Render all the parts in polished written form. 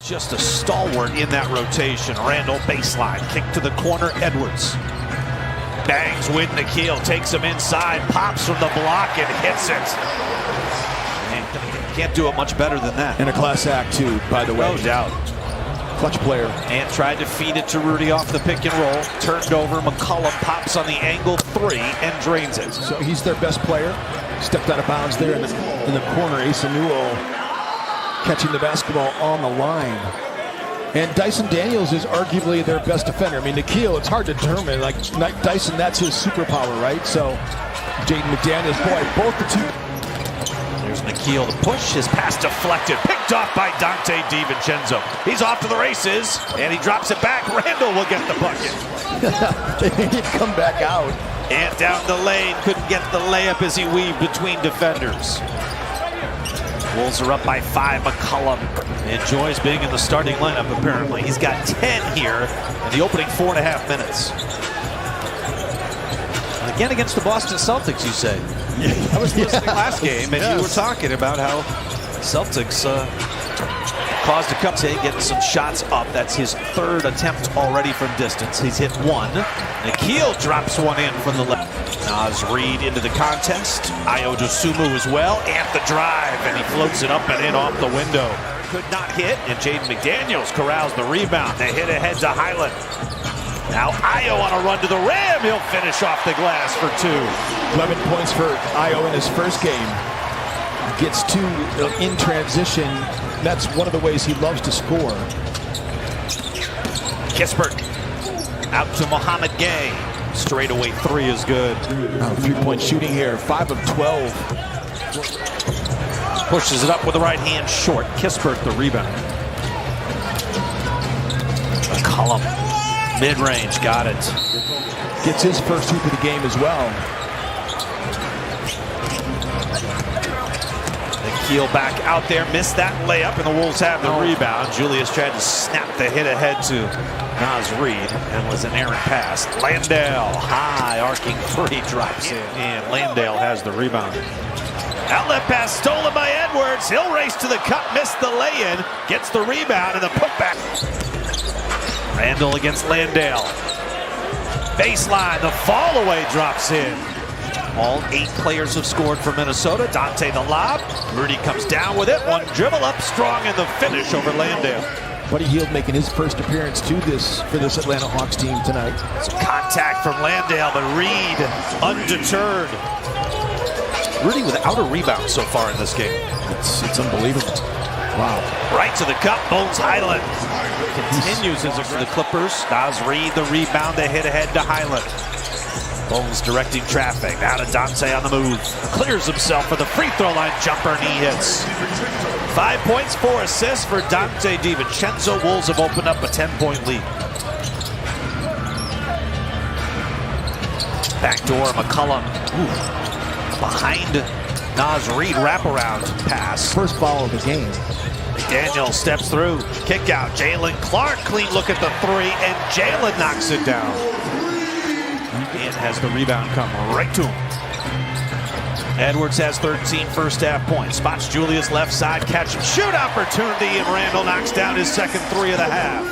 Just a stalwart in that rotation. Randall baseline, kick to the corner, Edwards. Bangs with Nikhil, takes him inside, pops from the block and hits it. And can't do it much better than that. And a class act too, by the way. No doubt. Clutch player. And tried to feed it to Rudy off the pick and roll. Turned over, McCollum pops on the angle three and drains it. So he's their best player. Stepped out of bounds there in the corner. Asa Newell catching the basketball on the line. And Dyson Daniels is arguably their best defender. I mean, Nikhil, it's hard to determine. Like Dyson, that's his superpower, right? So Jaden McDaniels, boy, both the two. There's Nikhil, the push, his pass deflected, picked off by Dante DiVincenzo. He's off to the races, and he drops it back. Randall will get the bucket. He'd come back out. And down the lane, couldn't get the layup as he weaved between defenders. Wolves are up by 5. McCollum enjoys being in the starting lineup, apparently. He's got 10 here in the opening 4.5 minutes. Again against the Boston Celtics, you say? I was listening last game, and you were talking about how Celtics caused a cupcake, getting some shots up. That's his 3rd attempt already from distance. He's hit 1. Nikhil drops one in from the left. Naz Reid into the contest. Ayo Dosunmu as well, and the drive, and he floats it up and in off the window. Could not hit, and Jaden McDaniels corrals the rebound. They hit ahead to Highland. Now Ayo on a run to the rim. He'll finish off the glass for 2. 11 points for Ayo in his first game. Gets 2 in transition. That's one of the ways he loves to score. Kispert out to Mohamed Gay. Straightaway 3 is good. 3-point shooting here, 5 of 12. Pushes it up with the right hand short. Kispert the rebound. McCollum, mid-range, got it. Gets his first hoop of the game as well. Nikhil back out there, missed that layup, and the Wolves have the rebound. Julius tried to snap the hit ahead to Naz Reid, and was an errant pass. Landale, high, arcing 3, drops in, and Landale has the rebound. Outlet pass stolen by Edwards. He'll race to the cup, missed the lay-in, gets the rebound and the putback. Randall against Landale. Baseline, the fall away drops in. All 8 players have scored for Minnesota. Dante the lob. Rudy comes down with it. One dribble up strong in the finish over Landale. Buddy Hield making his first appearance for this Atlanta Hawks team tonight. Some contact from Landale, but Reid undeterred. Rudy without a rebound so far in this game. It's unbelievable. Wow. Right to the cup, Bones Highland. Continues as for the Clippers. Naz Reid the rebound, they hit ahead to Highland. Bones directing traffic. Now to Dante on the move. Clears himself for the free throw line jumper, and he hits. 5 points, 4 assists for Dante DiVincenzo. Wolves have opened up a 10-point lead. Backdoor, McCollum. Behind Naz Reid, wraparound pass. First foul of the game. Daniel steps through. Kick out. Jalen Clark, clean look at the 3, and Jalen knocks it down. And has the rebound come right to him. Edwards has 13 first half points. Spots Julius left side, catch and shoot opportunity, and Randall knocks down his second 3 of the half.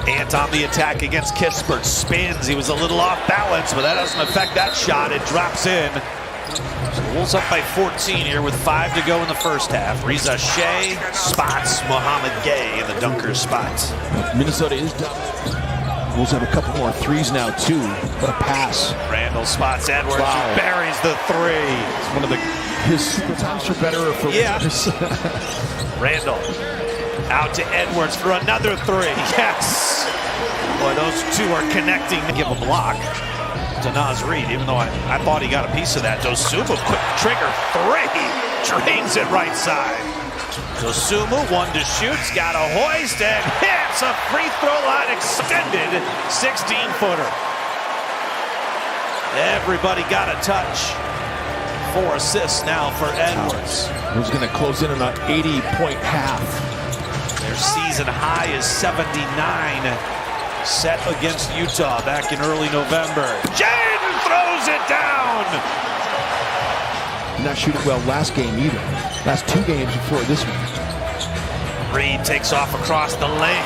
Ant on the attack against Kispert. Spins. He was a little off balance, but that doesn't affect that shot. It drops in. So Wolves up by 14 here with 5 to go in the first half. Reza Shea spots Mohamed Gay in the dunker spot. Minnesota is down. Wolves have a couple more 3s now, too. What a pass. Randall spots Edwards. Wow. Who buries the 3. It's one of his super times for better or for worse. Randall out to Edwards for another 3. Yes. Boy, those 2 are connecting to give a block to Naz Reid, even though I thought he got a piece of that. Dosunmu, quick trigger 3. Drains it right side. Dosunmu, 1 to shoot, got a hoist and hits a free throw line extended 16-footer. Everybody got a touch. 4 assists now for Edwards. Who's going to close in on an 80-point half. Their season high is 79, set against Utah back in early November. Jaden throws it down! Did not shoot it well last game either. Last 2 games before this one. Reed takes off across the lane.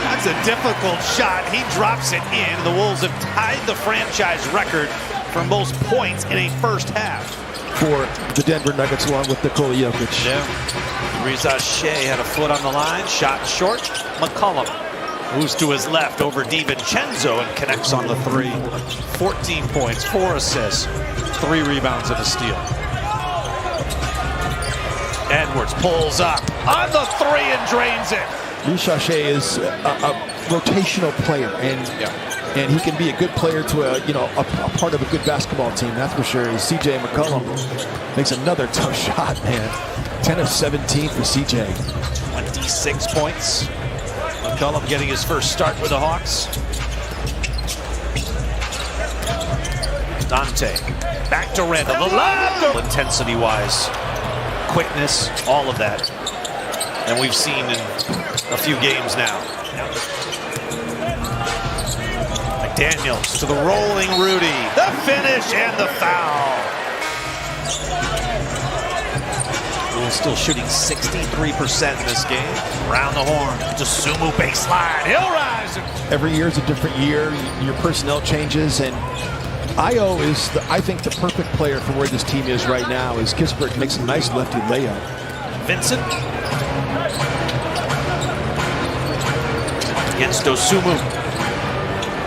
That's a difficult shot. He drops it in. The Wolves have tied the franchise record for most points in a first half. For the Denver Nuggets, along with Nikola Jokic. Yeah. Reza Shea had a foot on the line. Shot short. McCollum moves to his left over DiVincenzo and connects on the three. 14 points, 4 assists, 3 rebounds and a steal. Edwards pulls up on the three and drains it. Reza Shea is a rotational player, and he can be a good player to a part of a good basketball team. That's for sure. CJ McCollum makes another tough shot, man. 10 of 17 for CJ. 26 points. McCollum getting his first start with the Hawks. Dante back to Randall. The lob, intensity-wise, quickness, all of that. And we've seen in a few games now. McDaniels to the rolling Rudy. The finish and the foul. Wolves still shooting 63% in this game. Around the horn. Dosunmu baseline. He'll rise. Every year is a different year. Your personnel changes, and Io is, I think, the perfect player for where this team is right now. Is Kispert makes a nice lefty layup. Vincent against Dosunmu.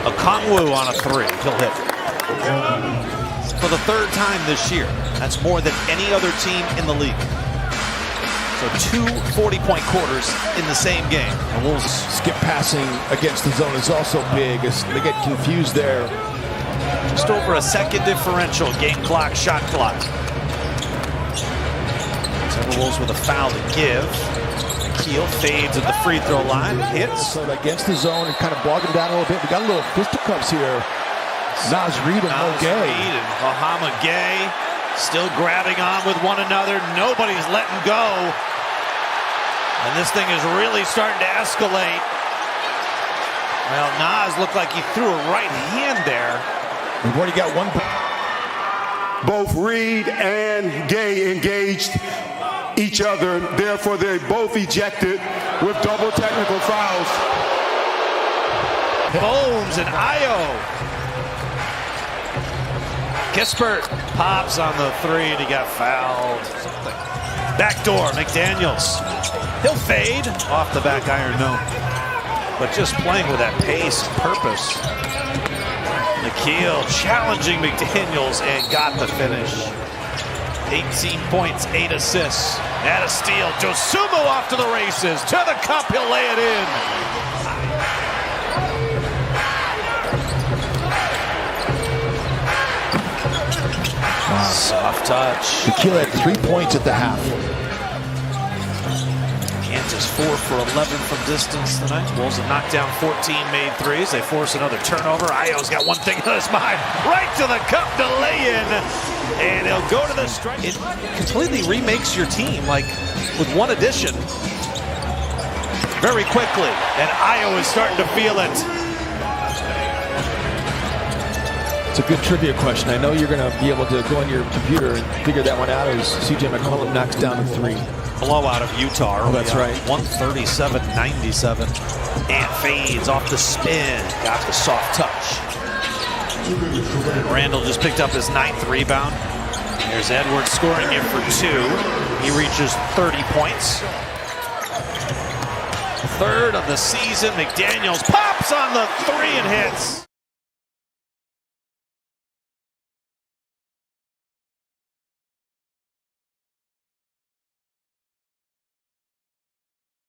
Okongwu on a three. He'll hit. For the third time this year. That's more than any other team in the league. So 2 40-point quarters in the same game. The Wolves skip passing against the zone is also big. They get confused there. Just over a second differential. Game clock, shot clock. Timberwolves with a foul to give. Keel fades at the free throw line. Hits. So against the zone and kind of bog him down a little bit. We got a little fisticuffs here. Naz Reid and Mo Gay. Reid and Bahama Gay still grabbing on with one another. Nobody's letting go. And this thing is really starting to escalate. Well, Naz looked like he threw a right hand there. We've already got one. Both Reid and Gay engaged each other. Therefore, they both ejected with double technical fouls. Bones and Io. Kispert pops on the three and he got fouled. Backdoor, McDaniels. He'll fade. Off the back iron, no. But just playing with that pace and purpose. Nikhil challenging McDaniels and got the finish. 18 points, 8 assists. And a steal. Dosunmu off to the races. To the cup, he'll lay it in. Soft touch. Nikhil had 3 points at the half. Kansas 4 for 11 from distance tonight. Wolves have knocked down 14 made threes. They force another turnover. Io's got one thing on his mind. Right to the cup to lay in. And he'll go to the strike. It completely remakes your team, like with one addition. Very quickly. And Io is starting to feel it. It's a good trivia question. I know you're going to be able to go on your computer and figure that one out as CJ McCollum knocks down a three. Blowout of Utah. Oh, that's right. 137-97. And fades off the spin. Got the soft touch. Randall just picked up his 9th rebound. There's Edwards scoring it for 2. He reaches 30 points. 3rd of the season. McDaniels pops on the 3 and hits.